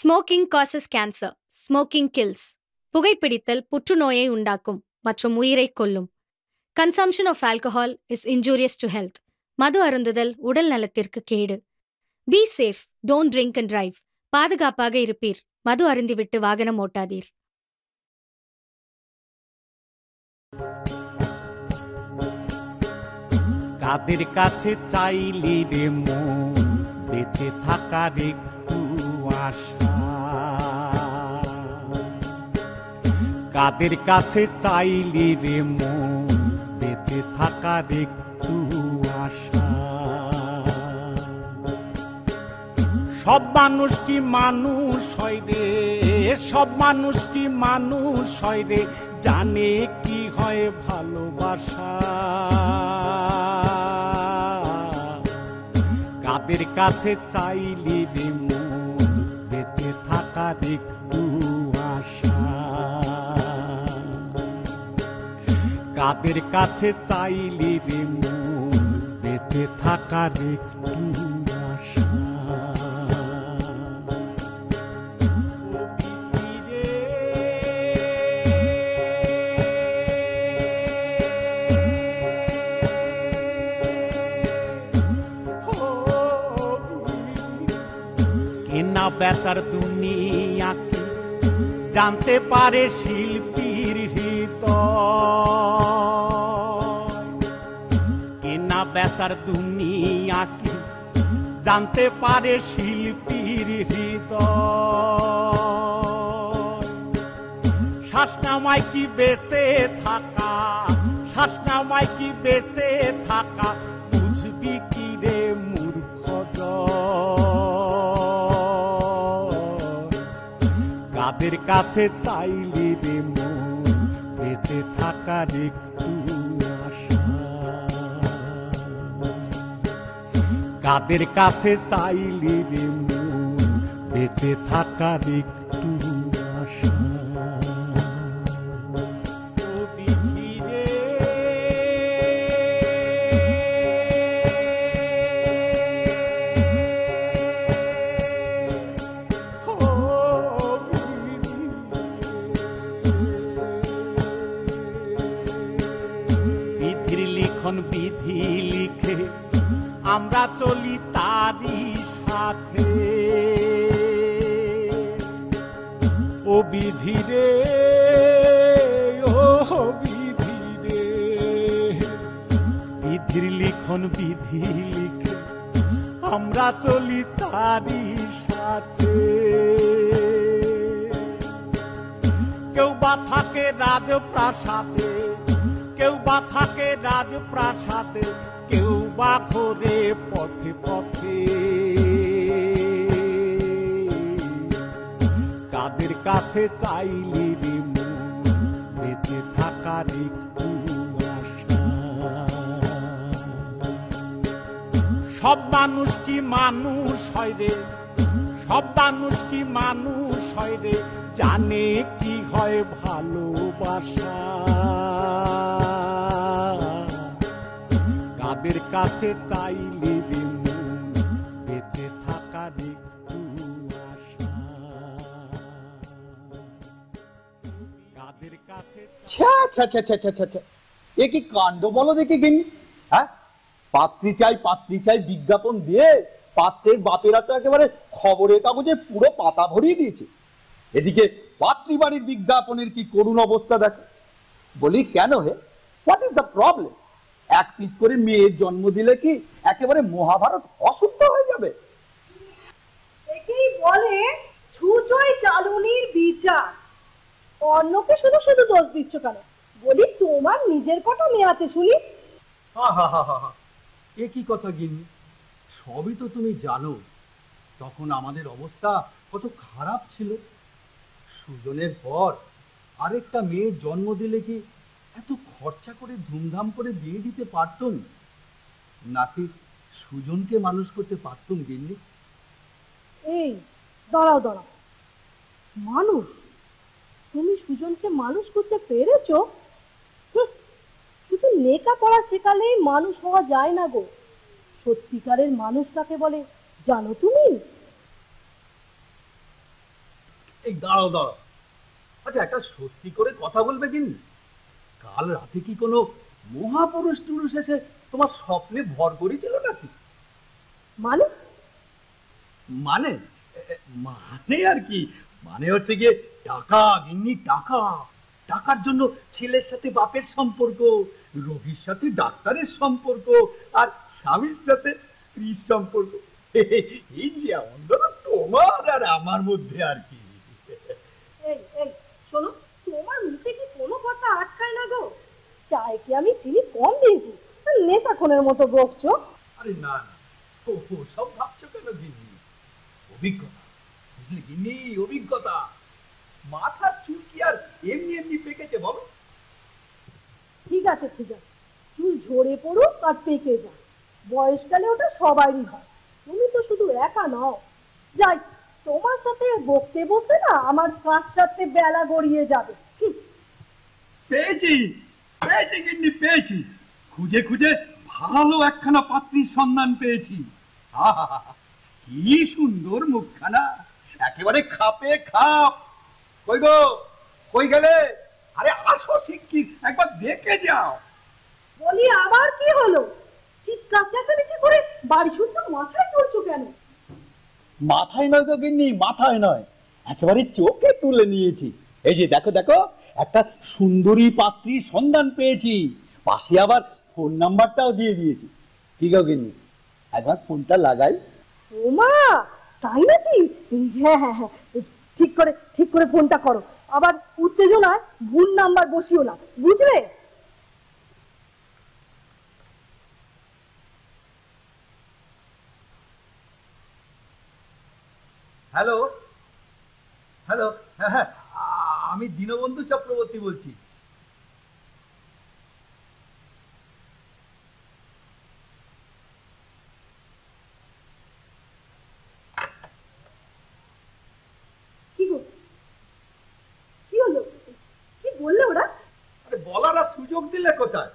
Smoking causes cancer. Smoking kills. புகைப்பிடித்தல் புற்றுநோயை உண்டாக்கும் மற்றும் உயிரைக் கொல்லும். Consumption of alcohol is injurious to health. மது அருந்துதல் உடல் நலத்திற்கு கேடு. Be safe. Don't drink and drive. பாதுகாப்பாக இருப்பீர். மது அருந்திவிட்டு வாகனம் ஓட்டாதீர். কাদের কাছে চাইলি রে মন বেঁচে থাকার একটু আশা, কাদের কাছে চাইলি রে মন বেঁচে থাকার একটু আশা। সব মানুষ কি মানুষ হয় রে, সব মানুষ কি মানুষ হয় রে, জানে কি হয় ভালোবাসা। কাদের কাছে চাইলি রে মন বেঁচে থাকার একটু আশা, কাদের কাছে চাইলি রে মন বেঁচে থাকার একটু আশা। কেনা বেচার দুনিয়া কি জানতে পারে শিল্পীর হৃদয়, কেনা বেচার দুনিয়া কি জানতে পারে শিল্পীর হৃদয়। শ্বাসনামায় কি বেঁচে থাকা, শ্বাসনামায় কি বেঁচে থাকা, বুঝবি কি রে মূর্খ কাদের কাছে চাইলি রে মন বেঁচে থাকার একটু আশা, কাদের কাছে চাইলি রে মন বেঁচে থাকার একটু আশা। বিধি লিখে আমরা চলি তারই সাথে, ও বিধি রে, ও বিধি রে, বিধির লিখন বিধি লিখে আমরা চলি তারই সাথে। কেউ বা থাকে রাজপ্রাসাদে, কেউ বা থাকে রাজপ্রাসাদে, কেউ বা ঘোরে পথে পথে। কাদের কাছে চাইলি রে মন বেঁচে থাকার একটু আশা। সব মানুষ কি মানুষ হয় রে, সব মানুষ কি মানুষ হয় রে, জানে কি হয় ভালোবাসা। কাদের কাছে চাইলি রে মন বেঁচে থাকার একটু আশা, কাদের কাছে। এ কি কাণ্ড বলো দেখি গিন্নি, হ্যাঁ? পাত্রী চাই বিজ্ঞাপন দিয়ে পাত্রের বাপেরা তো একেবারে খবরের কাগজে পুরো পাতা ভরিয়ে দিয়েছে। এদিকে পাত্রী বাড়ির বিজ্ঞাপনের কি করুণ অবস্থা দেখো। বলি কেন হে, হোয়াট ইজ দ্য প্রবলেম? এক পিস করে মেয়ের জন্ম দিলে কি একেবারে মহাভারত অশুদ্ধ হয়ে যাবে? একেই বলে ছুঁচোয় চালুনির বিচার। অন্যকে শুধু শুধু দোষ দিচ্ছ কেন? বলি তোমার নিজের কটা মেয়ে আছে শুনি। এ কি কথা গিন্নি, সবই তো তুমি জানো। তখন আমাদের অবস্থা কত খারাপ ছিল। সুজনের পর আরেকটা মেয়ের জন্ম দিলে কি এত খরচা করে ধুমধাম করে বিয়ে দিতে পারতুম, নাকি সুজনকে মানুষ করতে পারতুম গিন্নি? এই দাঁড়াও, মানুষ? তুমি সুজনকে মানুষ করতে পেরেছো? শুধু লেখাপড়া শেখালেই মানুষ হওয়া যায় না গো। সত্যিকারের মানুষ কাকে বলে জানো তুমি? এই দাঁড়াও দাঁড়াও, আচ্ছা একটা সত্যি করে কথা বলবে কিন্তু, কাল রাতে কি কোনো মহাপুরুষ টুরুষ এসে তোমার স্বপ্নে ভর করেছিল নাকি? মানে মানে মানে আর কি, মানে হচ্ছে গিয়ে টাকা গিন্নি, টাকা, টাকার জন্য ছেলের সাথে বাপের সম্পর্ক, রোগীর সাথে ডাক্তারের সম্পর্ক, আর স্বামীর সাথে স্ত্রীর সম্পর্ক, এই যে অন্তত তোমার আর আমার মধ্যে আর কি। এই এই শোনো, তোমার মুখে কি কোনো কথা আটকায় না গো? চায় কি আমি চিনি কম দিয়েছি? নেশাখনের মতো বকছো। আরে না না, ও সব ভাবছো কেন গিন্নি? অভিজ্ঞতা, বুঝলি গিন্নি, অভিজ্ঞতা। মাথার চুল কি আর এমনি এমনি পেকেছে বলো? ঠিক আছে ঠিক আছে, চুল ঝরে পড়ুক আর পেকে যাক, বয়সকালে ওটা সবারই হয়, তুমি তো শুধু একা নও। যাই, তোমার সাথে বকতে বসতে না আমার কার সাথে বেলা গড়িয়ে যাবে। পেয়েছি পেয়েছি গিন্নি, পেয়েছি, খুঁজে খুঁজে ভালো একখানা পাত্রীর সন্ধান পেয়েছি। আহা, কি সুন্দর মুখখানা, একেবারে খাপে খাপ। কই গো, কই গেলে? আরে আসো শিগগির, একবার দেখে যাও। বলি আবার কি হলো? চিৎকার চেঁচামেচি করে বাড়ি শুদ্ধ মাথায় তুলছো কেন? মাথায় নয় গো গিন্নি, মাথায় নয়, একেবারে চোখে তুলে নিয়েছি। এই যে দেখো দেখো, একটা সুন্দরী পাত্রীর সন্ধান পেয়েছি, পাশে আবার ফোন নাম্বারটাও দিয়ে দিয়েছি। কি গো গিন্নি, একবার ফোনটা লাগাই? ওমা, তাই নাকি? হ্যাঁ হ্যাঁ হ্যাঁ, ঠিক করে ফোনটা করো, আবার উত্তেজনায় ভুল নাম্বার বসিও না, বুঝলে? হ্যালো হ্যালো, হ্যাঁ হ্যাঁ, আমি দীনবন্ধু চক্রবর্তী বলছি। কি গো, কি হলো? কি বললে ওরা? আরে বলার আর সুযোগ দিলে কোথায়?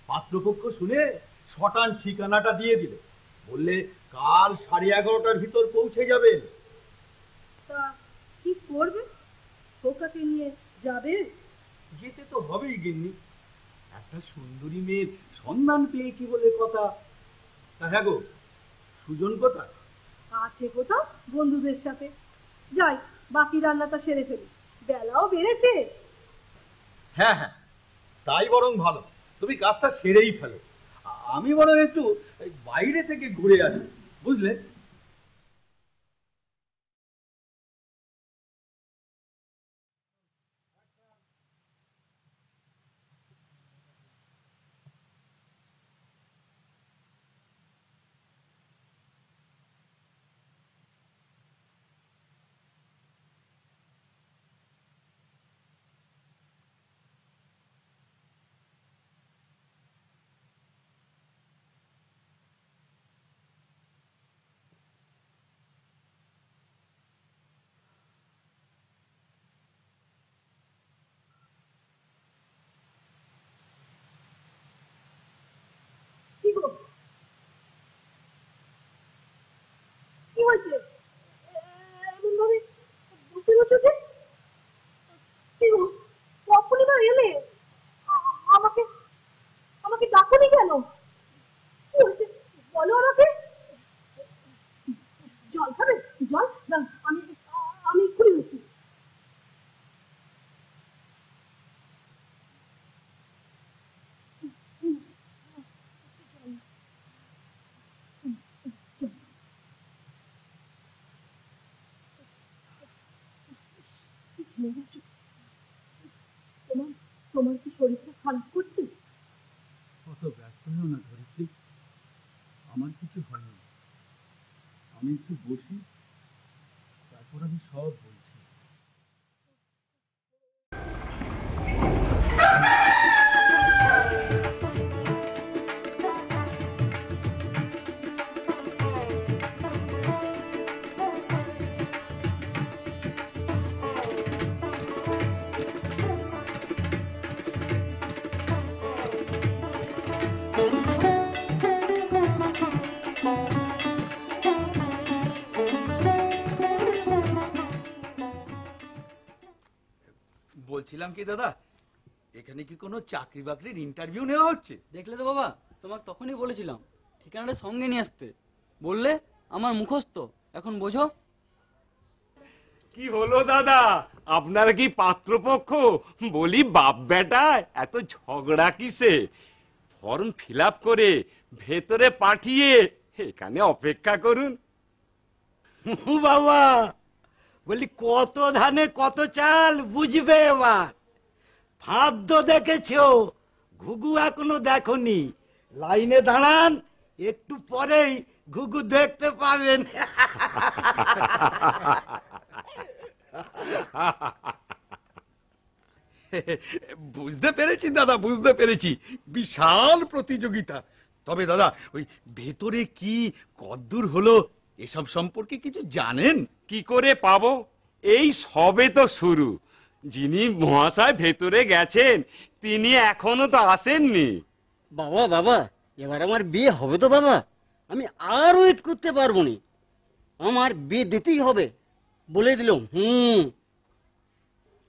পাত্রপক্ষ শুনে শটান ঠিকানাটা দিয়ে দিলে, বললে কাল 11:30টার ভিতর পৌঁছে যাবেন। তা কি করবে? খোকাকে নিয়ে যাবে? যেতে তো হবেই গিন্নি, একটা সুন্দরী মেয়ের সন্ধান পেয়েছি বলে কথা। তা হ্যাঁ গো, সুজন কোথায়? আছে কোথাও বন্ধুদের সাথে। যাই, বাকি রান্নাটা সেরে ফেলি, বেলাও বেড়েছে। হ্যাঁ হ্যাঁ, তাই বরং ভালো, তুমি কাজটা সেরেই ফেলো, আমি বরং একটু বাইরে থেকে ঘুরে আসি, বুঝলে? কি গো, কি হয়েছে? এমন ভাবে বসে রয়েছো যে? কি গো, কখনই না এলে? আমাকে আমাকে ডাকোনি কেন? কি হয়েছে বলো আমাকে। জল খাবে? জল না, আমি আমি এক্ষুনি হচ্ছি। তোমার তোমার কি শরীরটা খারাপ করছে? কত ব্যস্ত হও না ধরিত্রী, আমার কিছু হয়নি, আমি একটু বসি, তারপর আমি সব বলছি। বলছিলাম কি দাদা, এখানে কি কোনো চাকরি বাকরির ইন্টারভিউ নেওয়া হচ্ছে? দেখলে তো বাবা, তোমাকে তখনই বলেছিলাম ঠিকানাটা সঙ্গে নিয়ে আসতে। বললে আমার মুখস্থ, এখন বোঝো। কি হলো দাদা, আপনারা কি পাত্রপক্ষ? বলি বাপ বেটা এত ঝগড়া কিসে? ফর্ম ফিল আপ করে ভেতরে পাঠিয়ে এখানে অপেক্ষা করুন। বাবা বলি, কত ধানে কত চাল বুঝবে এবার। ফাঁদ দেখেছো, ঘুঘু এখনো দেখনি। লাইনে দাঁড়ান, একটু পরেই ঘুঘু দেখতে পাবেন। বুঝতে পেরেছি দাদা, বুঝতে পেরেছি, বিশাল প্রতিযোগিতা। তবে দাদা, ওই ভেতরে কি কদ্দূর হলো এসব সম্পর্কে কিছু জানেন? কি করে পাবো, এই সবে তো শুরু। যিনি মহাশয় ভেতরে গেছেন তিনি এখনো তো আসেননি। বাবা বাবা, এবার আমার বিয়ে হবে তো বাবা? আমি আর ওয়েট করতে পারবো না, আমার বিয়ে দিতেই হবে, বলে দিলাম।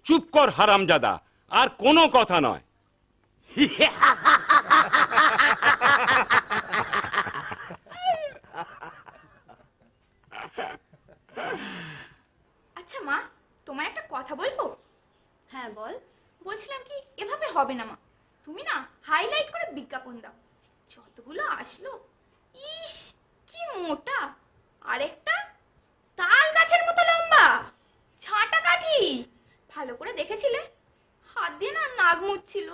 চুপ কর হারামজাদা, আর কোনো কথা নয়। আচ্ছা মা, তোমায় একটা কথা বলবো? হ্যাঁ বল। বলছিলাম কি, এভাবে হবে না মা, তুমি না হাইলাইট করে বিজ্ঞাপন দাও। যতগুলো আসলো, ইস কি মোটা, আরেকটা তাল গাছের মতো লম্বা, ঝাঁটা কাঠি। ভালো করে দেখেছিলে? হাত দিয়ে না নাক মুছছিল।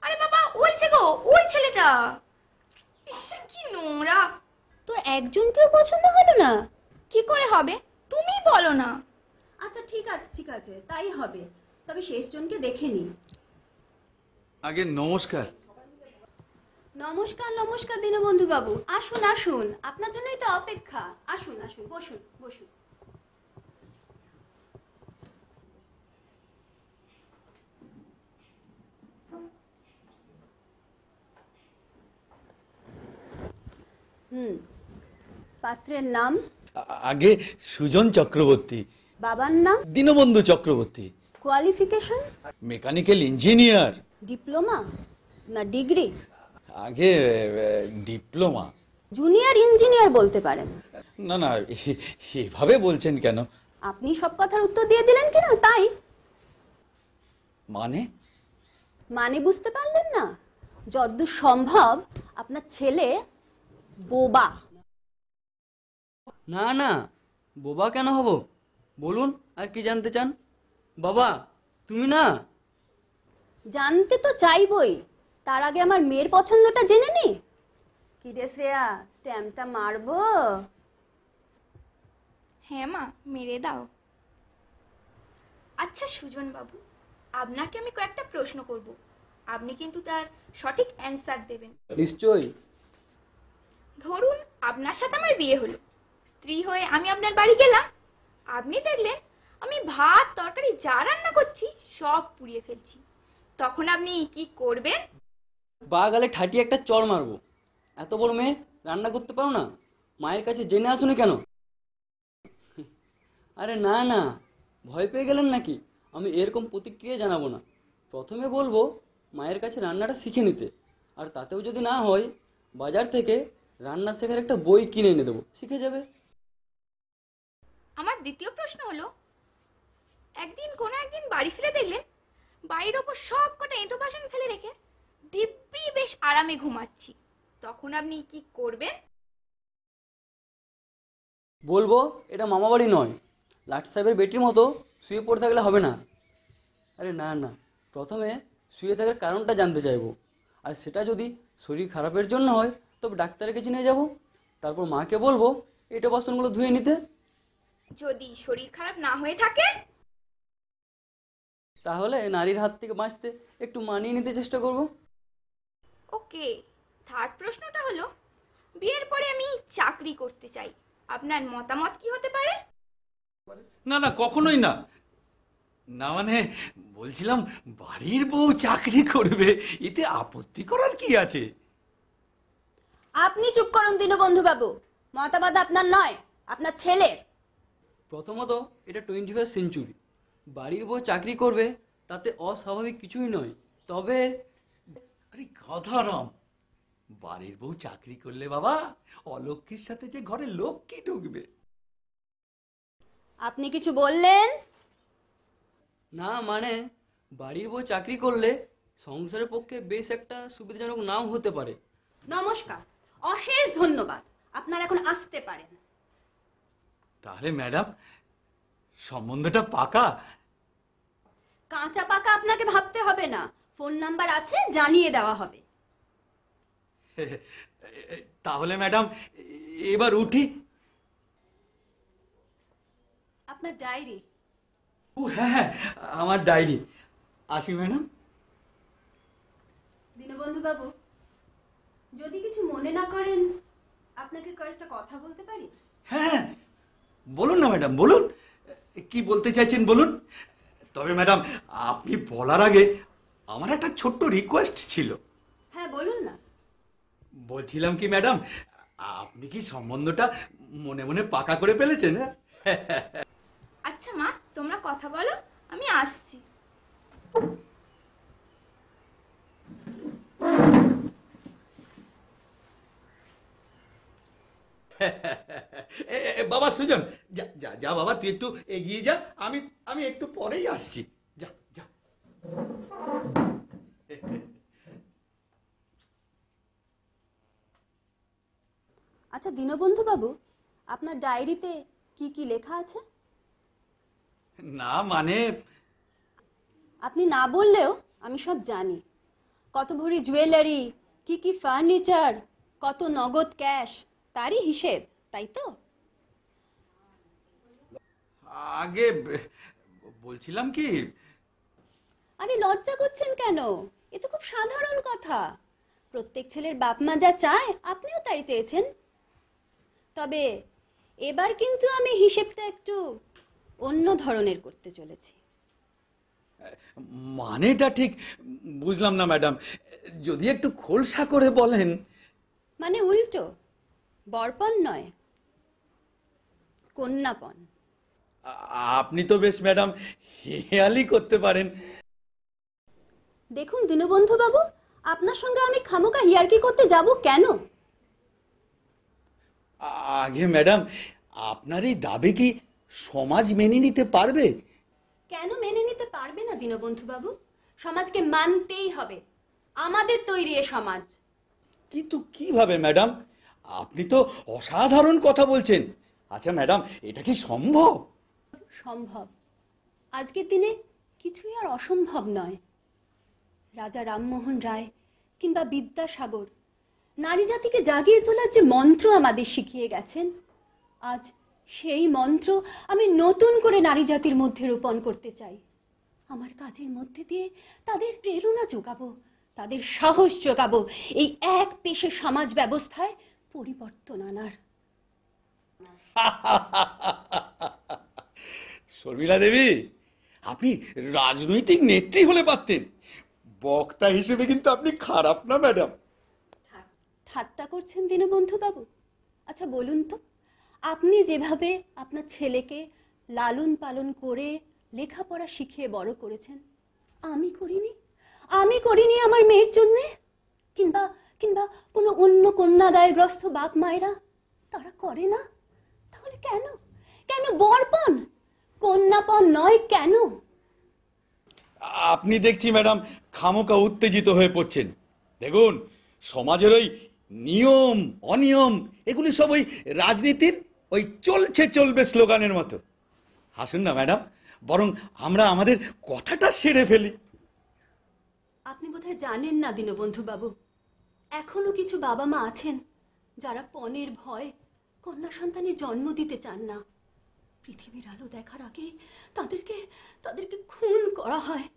আরে বাবা, ওই যে গো, ওই ছেলেটা। ইস কি নোংরা। তোর একজনকেও পছন্দ হলো না? কি করে হবে, তুমি বলো না। আচ্ছা ঠিক আছে ঠিক আছে, তাই হবে, তবে শেষজনকে দেখে নি। আগে নমস্কার। নমস্কার নমস্কার দীনবন্ধু বাবু, আসুন আসুন, আপনার জন্যই তো অপেক্ষা। আসুন আসুন, বসুন বসুন। পাত্রের নাম? আগে সুজন চক্রবর্তী। বাবার নাম? Dinabandhu Chakraborty. Qualification? Mechanical engineer. Diploma না ডিগ্রি? আগে ডিপ্লোমা। জুনিয়র ইঞ্জিনিয়ার বলতে পারেন। না না, এভাবে বলছেন কেন? আপনি সব কথার উত্তর দিয়ে দিলেন কেন, তাই। মানে? মানে বুঝতে পারলেন না? যতদূর সম্ভব আপনার ছেলে বোবা। না না, বোবা কেন হব? বলুন আর কি জানতে চান? বাবা তুমি না। জানতে তো চাইবই, তার আগে আমার মেয়ের পছন্দটা জেনে নি। কি রে শ্রেয়া, স্ট্যাম্পটা মারবো? হ্যাঁ মা, মেরে দাও। আচ্ছা সুজন বাবু, আপনাকে আমি কয়েকটা প্রশ্ন করব, আপনি কিন্তু তার সঠিক অ্যান্সার দেবেন। নিশ্চয়ই। ধরুন আপনার সাথে আমার বিয়ে হলো, স্ত্রী হয়ে আমি আপনার বাড়ি গেলাম, আপনি দেখলেন আমি ভাত তরকারি যা রান্না করছি সব পুড়িয়ে ফেলছি, তখন আপনি কি করবেন? বাগালে ঠাটিয়ে একটা চড় মারবো। এত বড় মেয়ে, রান্না করতে পারো না? মায়ের কাছে জেনে আসুনি কেন? আরে না না, ভয় পেয়ে গেলেন নাকি? আমি এরকম প্রতিক্রিয়া জানাবো না। প্রথমে বলবো মায়ের কাছে রান্নাটা শিখে নিতে, আর তাতেও যদি না হয় বাজার থেকে রান্না শেখার একটা বই কিনে এনে দেবো, শিখে যাবে। আমার দ্বিতীয় প্রশ্ন হলো, একদিন বাড়ি ফিরে দেখলেন বাড়ির ওপর সব কটা এঁটো বাসন ফেলে রেখে দিব্যি বেশ আরামে ঘুমাচ্ছি, তখন আপনি কি করবেন? বলবো এটা মামা বাড়ি নয়, লাট সাহেবের বেটির মতো শুয়ে পড়ে থাকলে হবে না। আরে না না, প্রথমে শুয়ে থাকার কারণটা জানতে চাইবো, আর সেটা যদি শরীর খারাপের জন্য হয় তবে ডাক্তারের কাছে নিয়ে যাব। তারপর মাকে বলবো এটা বাসনগুলো ধুয়ে নিতে। যদি শরীর খারাপ না হয়ে থাকে তাহলে নারীর হাত থেকে বাঁচতে একটু মানিয়ে নিতে চেষ্টা করব। ওকে, থার্ড প্রশ্নটা হলো, বিয়ের পরে আমি চাকরি করতে চাই, আপনার মতামত কি হতে পারে? না না, কখনোই না। না মানে বলছিলাম, বাড়ির বউ চাকরি করবে, এতে আপত্তি করার কি আছে? আপনি চুপ করুন দীনবন্ধু বাবু, মতামত আপনার নয়, আপনার ছেলের। প্রথমত এটা 21st সেঞ্চুরি, বাড়ির বউ চাকরি করবে তাতে অস্বাভাবিক কিছুই নয়। তবে আরে গাধারাম, বাড়ির বউ চাকরি করলে বাবা অলক্ষ্মীর সাথে যে ঘরে লক্ষ্মী ঢুকবে। আপনি কিছু বললেন? না মানে বাড়ির বউ চাকরি করলে সংসারের পক্ষে বেশ একটা সুবিধাজনক নাও হতে পারে। নমস্কার, অশেষ ধন্যবাদ, আপনারা এখন আসতে পারেন। তাহলে ম্যাডাম সম্বন্ধটা পাকা? কাঁচা পাকা আপনাকে ভাবতে হবে না, ফোন নাম্বার আছে, জানিয়ে দেওয়া হবে। তাহলে ম্যাডাম এবার উঠি। আপনার ডায়েরি। ও হ্যাঁ হ্যাঁ, আমার ডায়েরি। আসি ম্যাডাম। দীনবন্ধু বাবু, যদি কিছু মনে না করেন আপনাকে কয়েকটা কথা বলতে পারি? হ্যাঁ বলুন না ম্যাডাম, বলুন কি বলতে চাইছেন বলুন। তবে ম্যাডাম আপনি বলার আগে আমার একটা ছোট্ট রিকোয়েস্ট ছিল। হ্যাঁ বলুন না। বলছিলাম কি ম্যাডাম, আপনি কি সম্বন্ধটা মনে মনে পাকা করে ফেলেছেন? আচ্ছা মা, তোমরা কথা বলো, আমি আসছি। বাবা সুজন, যা যা যা বাবা, তুই একটু এগিয়ে যা, আমি একটু পরেই আসছি। যা যা। আচ্ছা দীনবন্ধু বাবু, আপনার ডায়েরিতে কি কি লেখা আছে? না মানে আপনি না বললেও আমি সব জানি। কত ভরি জুয়েলারি, কি কি ফার্নিচার, কত নগদ ক্যাশ, তারই হিসেব, তাই তো? আগে বলছিলাম কি। আরে লজ্জা করছেন কেন? এ তো খুব সাধারণ কথা। প্রত্যেক ছেলের বাপ মা যা চায় আপনিও তাই চেয়েছেন। তবে এবার কিন্তু আমি হিসেবটা একটু অন্য ধরনের করতে চলেছি। মানেটা ঠিক বুঝলাম না ম্যাডাম, যদি একটু খোলসা করে বলেন। মানে উল্টো, বরপণ নয়, কন্যাপণ। আপনি তো বেশ ম্যাডাম হেয়ালি করতে পারেন। দেখুন দীনবন্ধু বাবু, আপনার সঙ্গে আমি খামোকা হিয়ার্কি করতে যাব কেন? আগে ম্যাডাম, আপনার এই দাবি কি সমাজ মেনে নিতে পারবে? কেন মেনে নিতে পারবে না দীনবন্ধু বাবু? সমাজকে মানতেই হবে, আমাদের তৈরি এ সমাজ। কিন্তু কিভাবে ম্যাডাম? আপনি তো অসাধারণ কথা বলছেন। আচ্ছা ম্যাডাম, এটা কি সম্ভব? সম্ভব। আজকের দিনে কিছুই আর অসম্ভব নয়। রাজা রামমোহন রায় কিংবা বিদ্যাসাগর নারী জাতিকে জাগিয়ে তোলার যে মন্ত্র আমাদের শিখিয়ে গেছেন, আজ সেই মন্ত্র আমি নতুন করে নারী জাতির মধ্যে রোপণ করতে চাই। আমার কাজের মধ্যে দিয়ে তাদের প্রেরণা যোগাবো, তাদের সাহস যোগাবো এই এক পেশে সমাজ ব্যবস্থায় পরিবর্তন আনার। শর্মিলা দেবী, আপনি রাজনৈতিক নেত্রী হলে পারতেন। বক্তা হিসেবে কিন্তু আপনি খারাপ না ম্যাডাম। ঠাট্টা করছেন দীনবন্ধু বাবু? আচ্ছা বলুন তো, আপনি যেভাবে আপনার ছেলেকে লালন পালন করে লেখাপড়া শিখিয়ে বড় করেছেন, আমি করিনি? আমি করিনি আমার মেয়ের জন্যে? কিংবা কিংবা কোনো অন্য কন্যাদায়গ্রস্ত বাপ মায়েরা তারা করে না? তাহলে কেন? কেন বরপণ, কন্যাপণ নয় কেন? আপনি দেখছি ম্যাডাম খামোকা উত্তেজিত হয়ে পড়ছেন। দেখুন, সমাজের ওই নিয়ম অনিয়ম এগুলি সব ওই রাজনীতির ওই চলছে চলবে স্লোগানের মতো। হাসুন না ম্যাডাম, বরং আমরা আমাদের কথাটা সেরে ফেলি। আপনি বোধহয় জানেন না দীনবন্ধু বাবু, এখনো কিছু বাবা মা আছেন যারা পণের ভয় কন্যা সন্তানের জন্ম দিতে চান না। পৃথিবীর আলো দেখার আগে তাদেরকে তাদেরকে খুন করা হয়।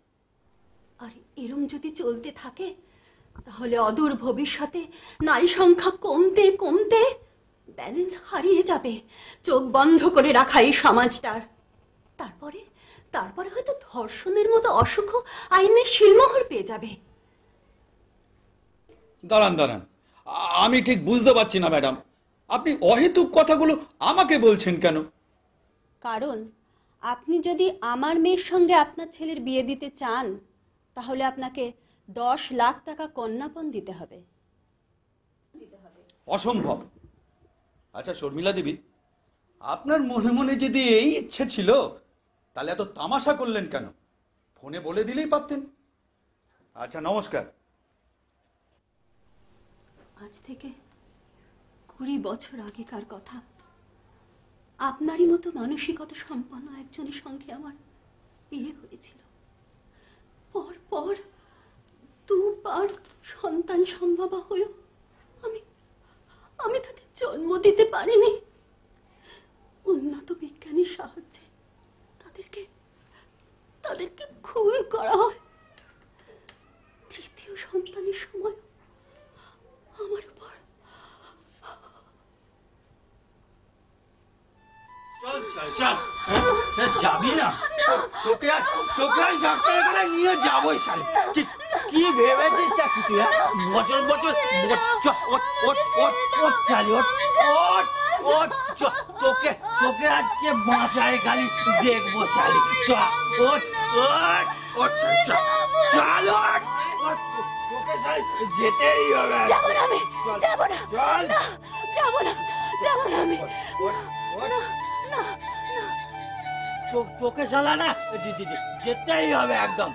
আর এরম যদি চলতে থাকে তাহলে অদূর ভবিষ্যতে নারী সংখ্যা কমতে কমতে ব্যালেন্স হারিয়ে যাবে চোখ বন্ধ করে রাখা এই সমাজটার। তারপরে তারপরে হয়তো ধর্ষণের মতো অসুখ আইনের শিলমোহর পেয়ে যাবে। দাঁড়ান দাঁড়ান, আমি ঠিক বুঝতে পারছি না ম্যাডাম, আপনি অহেতুক কথাগুলো আমাকে বলছেন কেন? কারণ আপনি যদি আমার মেয়ের সঙ্গে আপনার ছেলের বিয়ে দিতে চান তাহলে আপনাকে 10 লাখ টাকা কন্যাপণ দিতে হবে। অসম্ভব। আচ্ছা শর্মিলা দেবী, আপনার মনে মনে যদি এই ইচ্ছে ছিল তাহলে এত তামাশা করলেন কেন? ফোনে বলে দিলেই পারতেন। আচ্ছা নমস্কার। আজ থেকে 20 বছর আগেকার কথা। আপনারই মতো মানসিকতা সম্পন্ন একজনের সঙ্গে আমার বিয়ে হয়েছিল। পর 2 বার সন্তান সম্ভবা হয়েও আমি তাদের জন্ম দিতে পারিনি। উন্নত বিজ্ঞানের সাহায্যে তাদেরকে খুন করা হয়। 3য় সন্তানের সময় আমার উপর যাবি না? তোকে আজ ডাক্তারের কাছে নিয়ে যাবোই শালি। কি ভেবেছিস চাকরি? বছর শালি তোকে আজকে বাঁচায় খালি দেখবো শালি। তোকে শালি যেতেই হবে। তোকে শালা না যেতেই হবে একদম।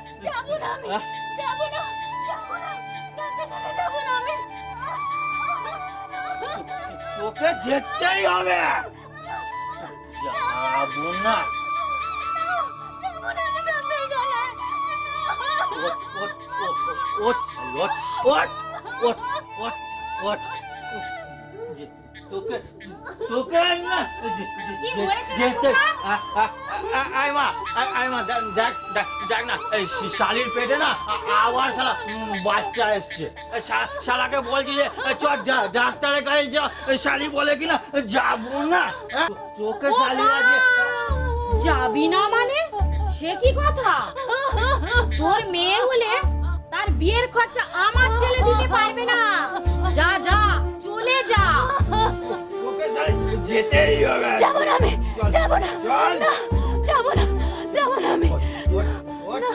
তোকে যেতেই হবে। যাবো না। তোকে না যেতে। দেখ না শালির পেটে না আবার শালা বাচ্চা এসছে। শালাকে বলছি যে চল ডাক্তারের কাছে যা। শালি বলে কিনা যাবো না। তোকে শালি আজকে যাবি না মানে সে কি কথা? তোর মেয়ে হলে তার বিয়ের খরচা আমার ছেলে দিতে পারবে না। যা যা চলে যা। তোকে শালি যেতেই হবে। যাবো না আমি, যাবো না, যাবো না আমি। না।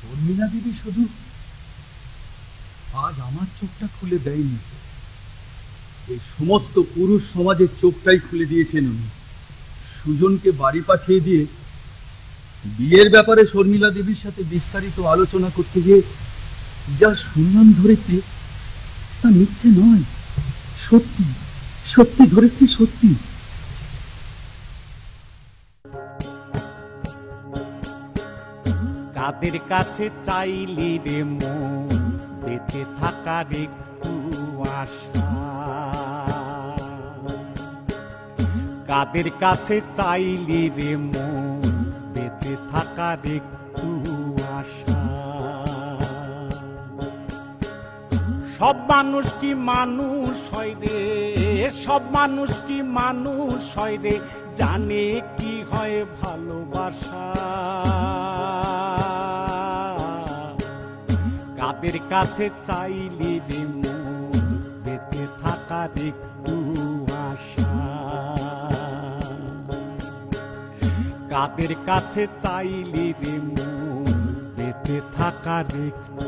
শর্মিলা দেবী শুধু আজ আমার চোখটা খুলে দেয়নি, এই সমস্ত পুরুষ সমাজের চোখটাই খুলে দিয়েছেন উনি। সুজনকে বাড়ি পাঠিয়ে দিয়ে বিয়ের ব্যাপারে শর্মিলা দেবীর সাথে বিস্তারিত আলোচনা করতে গিয়ে যা শুনলাম ধরেছি তা মিথ্যে নয়, সত্যি সত্যি ধরেছি, সত্যি। কাদের কাছে চাইলি রে মন বেঁচে থাকার একটু আশা। কাদের কাছে চাইলি রে মন বেঁচে থাকার একটু আশা। সব মানুষ কি মানুষ হয় রে, সব মানুষ কি মানুষ হয় রে, জানে কি হয় ভালোবাসা। কাদের কাছে চাইলি রে মন বেঁচে থাকার একটু আশা। কাদের কাছে চাইলি রে মন বেঁচে থাকার একটু